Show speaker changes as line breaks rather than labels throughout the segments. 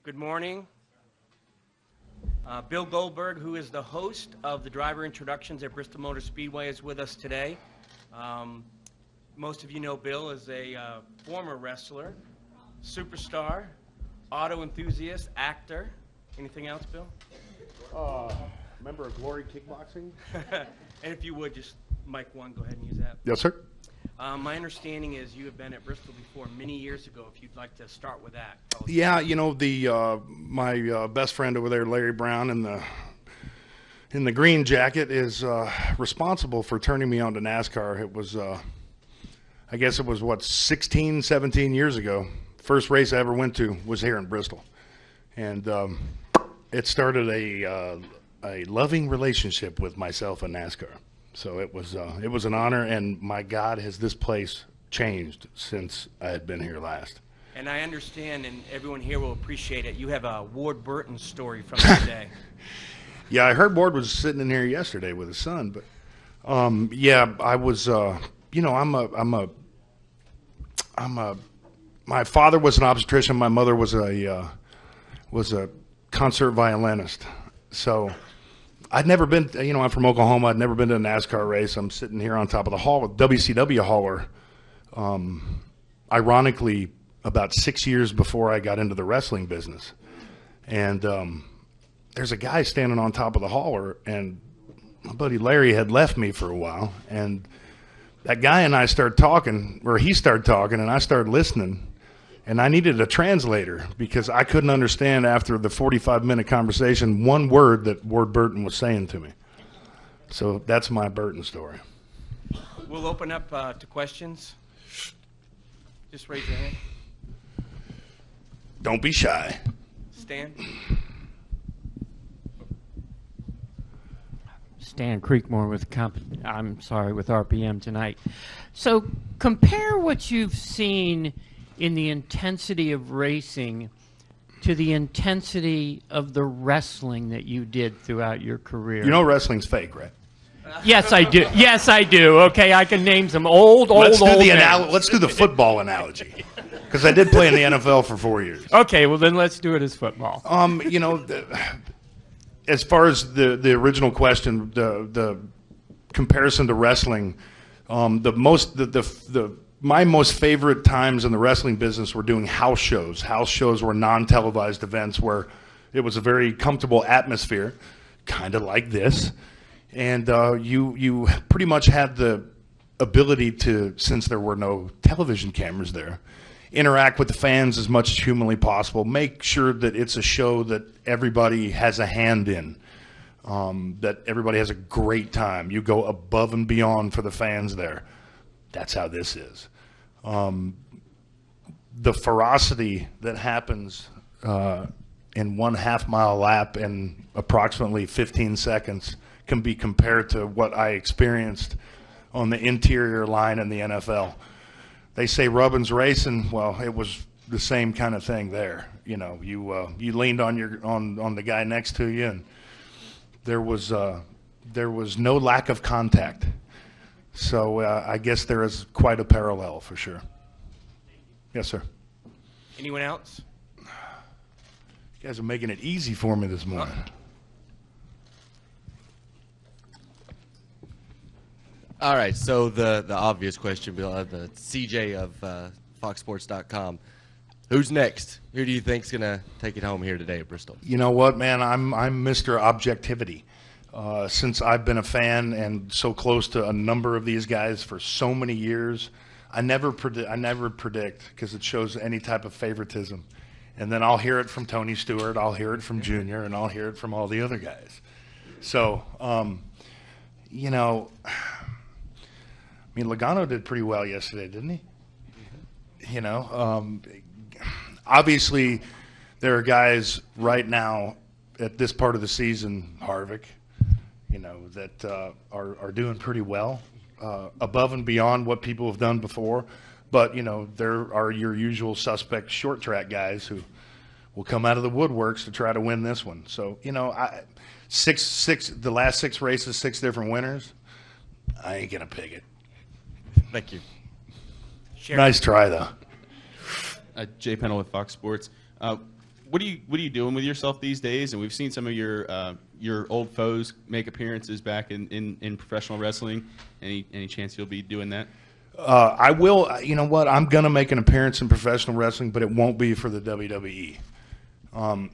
Good morning. Bill Goldberg, who is the host of the driver introductions at Bristol Motor Speedway, is with us today. Most of you know Bill as a former wrestler, superstar, auto enthusiast, actor. Anything else, Bill?
Member of Glory Kickboxing.
And if you would, just mic one, go ahead and use that.
Yes, sir.
My understanding is you have been at Bristol before many years ago. If you'd like to start with that.
Yeah, you know, my best friend over there, Larry Brown, in the green jacket, is responsible for turning me on to NASCAR. It was, I guess it was, what, 16, 17 years ago. First race I ever went to was here in Bristol. And it started a loving relationship with myself and NASCAR. So it was an honor, and my God, has this place changed since I had been here last.
And I understand, and everyone here will appreciate it, you have a Ward Burton story from today.
Yeah, I heard Ward was sitting in here yesterday with his son, but yeah, I was, you know, my father was an obstetrician, my mother was a concert violinist, so I'd never been, you know, I'm from Oklahoma. I'd never been to a NASCAR race. I'm sitting here on top of the hall, WCW hauler. Ironically, about 6 years before I got into the wrestling business. And there's a guy standing on top of the hauler, and my buddy Larry had left me for a while. And that guy and I started talking, or he started talking, and I started listening. And I needed a translator because I couldn't understand after the 45-minute conversation one word that Ward Burton was saying to me. So that's my Burton story.
We'll open up to questions. Just raise your hand.
Don't be shy.
Stan?
Stan Creekmore with RPM tonight. So compare what you've seen in the intensity of racing to the intensity of the wrestling that you did throughout your career.
You know wrestling's fake, right?
Yes, I do. Yes, I do. Okay, I can name some old
Let's do the football analogy, because I did play in the NFL for 4 years.
Okay, well then let's do it as football.
You know, as far as the original question, the comparison to wrestling, my most favorite times in the wrestling business were doing house shows. House shows were non-televised events where it was a very comfortable atmosphere, kind of like this. And you pretty much had the ability to, since there were no television cameras there, interact with the fans as much as humanly possible. Make sure that it's a show that everybody has a hand in, that everybody has a great time. You go above and beyond for the fans there. That's how this is. The ferocity that happens in 1/2 mile lap in approximately 15 seconds can be compared to what I experienced on the interior line in the NFL. They say rubbin's racing. Well, it was the same kind of thing there. You know, you leaned on the guy next to you, and there was no lack of contact. So I guess there is quite a parallel for sure. Yes, sir.
Anyone else?
You guys are making it easy for me this morning.
All right, so the obvious question, Bill, the CJ of FoxSports.com. Who's next? Who do you think's gonna take it home here today at Bristol?
You know what, man? I'm Mr. Objectivity. Since I've been a fan and so close to a number of these guys for so many years, I never predict because it shows any type of favoritism. And then I'll hear it from Tony Stewart, I'll hear it from Junior, and I'll hear it from all the other guys. So, you know, I mean, Logano did pretty well yesterday, didn't he? You know, obviously there are guys right now at this part of the season, Harvick, you know, that are doing pretty well, above and beyond what people have done before. But, you know, there are your usual suspect short track guys who will come out of the woodworks to try to win this one. So, you know, the last 6 races, 6 different winners, I ain't going to pick it.
Thank you.
Sure.
Nice try, though.
Jay Pennell with Fox Sports. what are you doing with yourself these days? And we've seen some of your old foes make appearances back in professional wrestling. Any chance you'll be doing that?
I will. You know what? I'm gonna make an appearance in professional wrestling, but it won't be for the WWE.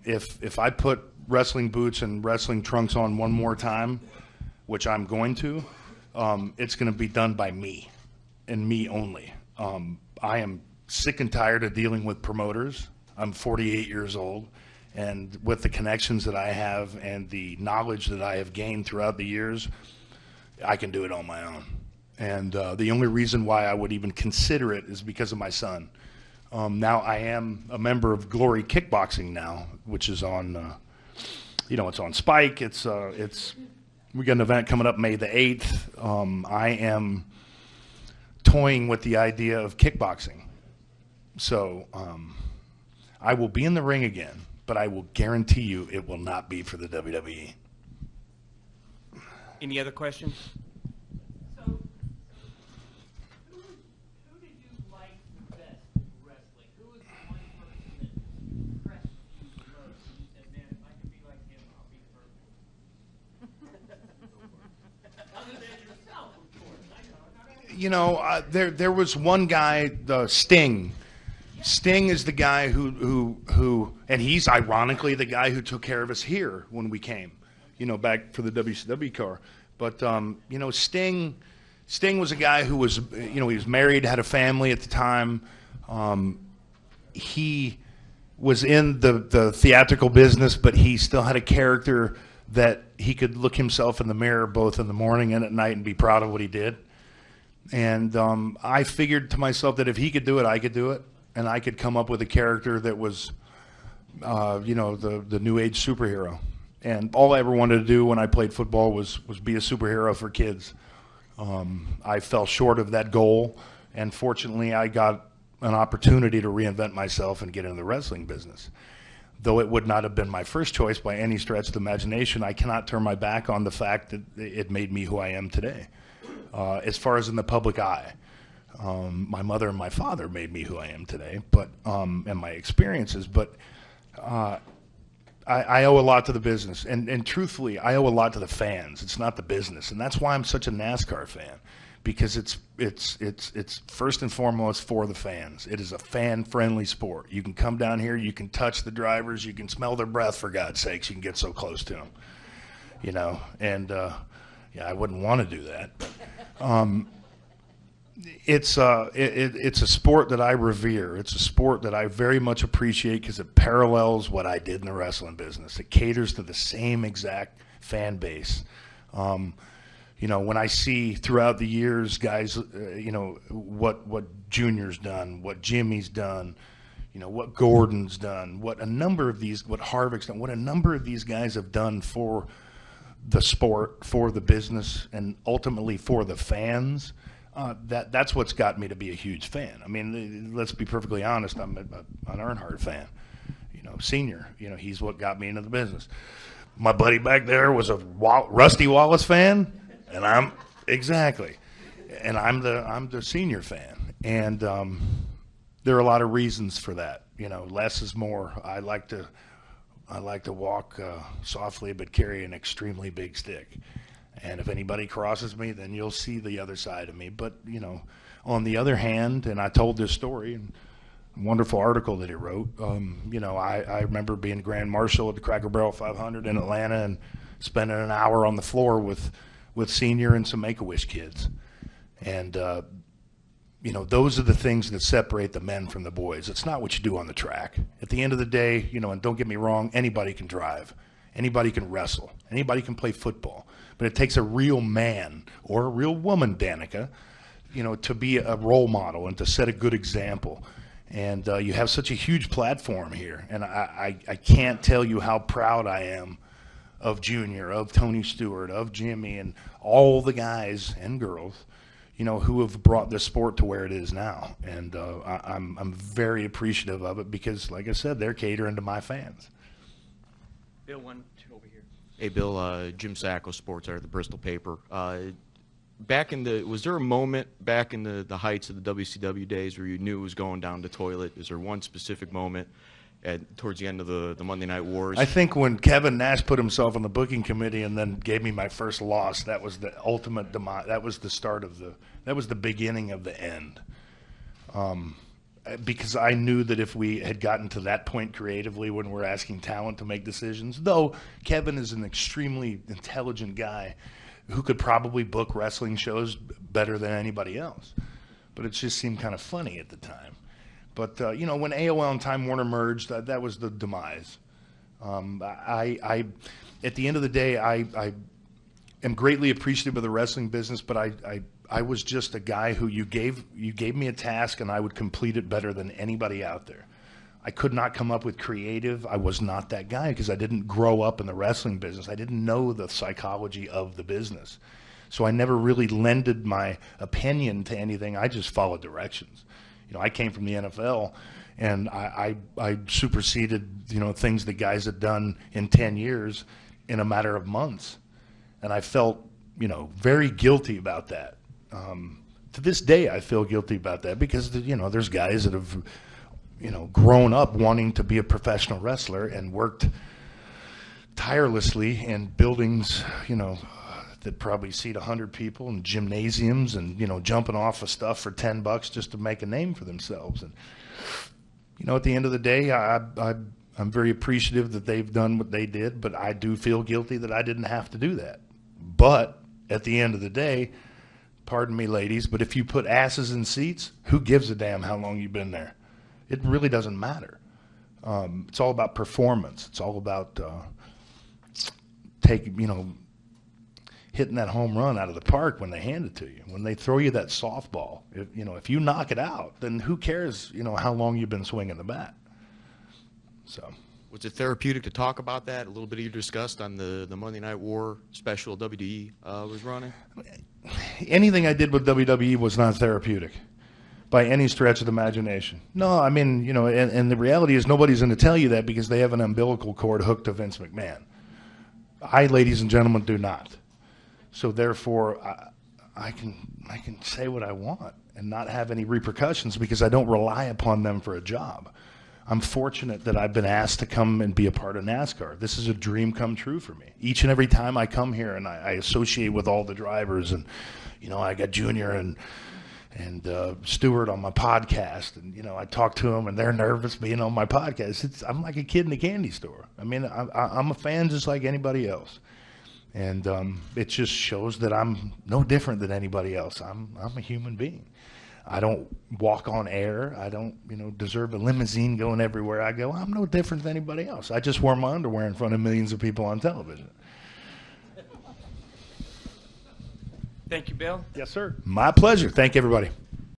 If I put wrestling boots and wrestling trunks on one more time, which I'm going to, it's going to be done by me and me only. I am sick and tired of dealing with promoters. I'm 48 years old, and with the connections that I have and the knowledge that I have gained throughout the years, I can do it on my own. And the only reason why I would even consider it is because of my son. Now I am a member of Glory Kickboxing now, which is on, it's on Spike. We got an event coming up May the 8th. I am toying with the idea of kickboxing. So I will be in the ring again, but I will guarantee you it will not be for the WWE.
Any other questions?
So, who did you like the best in wrestling? Who was the one person that impressed you the most? And you said, man, if I could be like him, I'll be perfect. Other than yourself, of course. I know.
There was one guy, Sting. Sting is the guy who, and he's ironically the guy who took care of us here when we came, back for the WCW car. But, Sting was a guy who was, he was married, had a family at the time. He was in the theatrical business, but he still had a character that he could look himself in the mirror both in the morning and at night and be proud of what he did. And I figured to myself that if he could do it, I could do it. And I could come up with a character that was, the new age superhero. And all I ever wanted to do when I played football was be a superhero for kids. I fell short of that goal, and fortunately I got an opportunity to reinvent myself and get into the wrestling business. Though it would not have been my first choice by any stretch of the imagination, I cannot turn my back on the fact that it made me who I am today. As far as in the public eye. My mother and my father made me who I am today, but and my experiences. But I owe a lot to the business, and truthfully, I owe a lot to the fans. It's not the business, and that's why I'm such a NASCAR fan, because it's first and foremost for the fans. It is a fan-friendly sport. You can come down here, you can touch the drivers, you can smell their breath. For God's sakes, you can get so close to them, And I wouldn't want to do that. It's a sport that I revere. It's a sport that I very much appreciate because it parallels what I did in the wrestling business. It caters to the same exact fan base. When I see throughout the years, guys, what Junior's done, what Jimmy's done, what Gordon's done, what Harvick's done, what a number of these guys have done for the sport, for the business, and ultimately for the fans. That's what's got me to be a huge fan. I mean, let's be perfectly honest. I'm an Earnhardt fan. Senior. He's what got me into the business. My buddy back there was a Rusty Wallace fan, and I'm the Senior fan. And there are a lot of reasons for that. Less is more. I like to walk softly but carry an extremely big stick. And if anybody crosses me, then you'll see the other side of me. But, on the other hand, and I told this story, and a wonderful article that he wrote, I remember being Grand Marshal at the Cracker Barrel 500 in Atlanta and spending an hour on the floor with Senior and some Make-A-Wish kids. And, those are the things that separate the men from the boys. It's not what you do on the track. At the end of the day, and don't get me wrong, anybody can drive. Anybody can wrestle. Anybody can play football. But it takes a real man or a real woman, Danica, to be a role model and to set a good example. And you have such a huge platform here. And I can't tell you how proud I am of Junior, of Tony Stewart, of Jimmy, and all the guys and girls, who have brought this sport to where it is now. And I'm very appreciative of it because, like I said, they're catering to my fans.
Bill, one, two over here.
Hey, Bill, Jim Sacco, sports editor of the Bristol paper. Was there a moment back in the heights of the WCW days where you knew it was going down the toilet? Is there one specific moment?
towards the end of the Monday Night Wars?
I think when Kevin Nash put himself on the booking committee and then gave me my first loss, that was the ultimate demise. That was the start of that was the beginning of the end. Because I knew that if we had gotten to that point creatively when we're asking talent to make decisions, though Kevin is an extremely intelligent guy who could probably book wrestling shows better than anybody else. But it just seemed kind of funny at the time. But, when AOL and Time Warner merged, that was the demise. At the end of the day, I am greatly appreciative of the wrestling business, but I was just a guy who you gave me a task and I would complete it better than anybody out there. I could not come up with creative. I was not that guy because I didn't grow up in the wrestling business. I didn't know the psychology of the business. So I never really lended my opinion to anything. I just followed directions. I came from the NFL and I superseded, things that guys had done in 10 years in a matter of months. And I felt, very guilty about that. To this day, I feel guilty about that because, there's guys that have, grown up wanting to be a professional wrestler and worked tirelessly in buildings, that probably seat 100 people and gymnasiums and, jumping off of stuff for $10 just to make a name for themselves. And, at the end of the day, I'm very appreciative that they've done what they did, but I do feel guilty that I didn't have to do that. But at the end of the day, pardon me, ladies, but if you put asses in seats, who gives a damn how long you've been there? It really doesn't matter. It's all about performance. It's all about hitting that home run out of the park when they hand it to you. When they throw you that softball, if you knock it out, then who cares, how long you've been swinging the bat? So.
Was it therapeutic to talk about that? A little bit you discussed on the Monday Night War special WWE was running?
Anything I did with WWE was not therapeutic by any stretch of the imagination. No, I mean, and the reality is nobody's going to tell you that because they have an umbilical cord hooked to Vince McMahon. I, ladies and gentlemen, do not. So therefore, I can say what I want and not have any repercussions because I don't rely upon them for a job. I'm fortunate that I've been asked to come and be a part of NASCAR. This is a dream come true for me. Each and every time I come here and I associate with all the drivers and, I got Junior and Stewart on my podcast and, I talk to them and they're nervous being on my podcast. I'm like a kid in a candy store. I mean, I'm a fan just like anybody else. And it just shows that I'm no different than anybody else. I'm a human being. I don't walk on air. I don't, deserve a limousine going everywhere I go. I'm no different than anybody else. I just wear my underwear in front of millions of people on television.
Thank you, Bill.
Yes, sir. My pleasure. Thank you, everybody.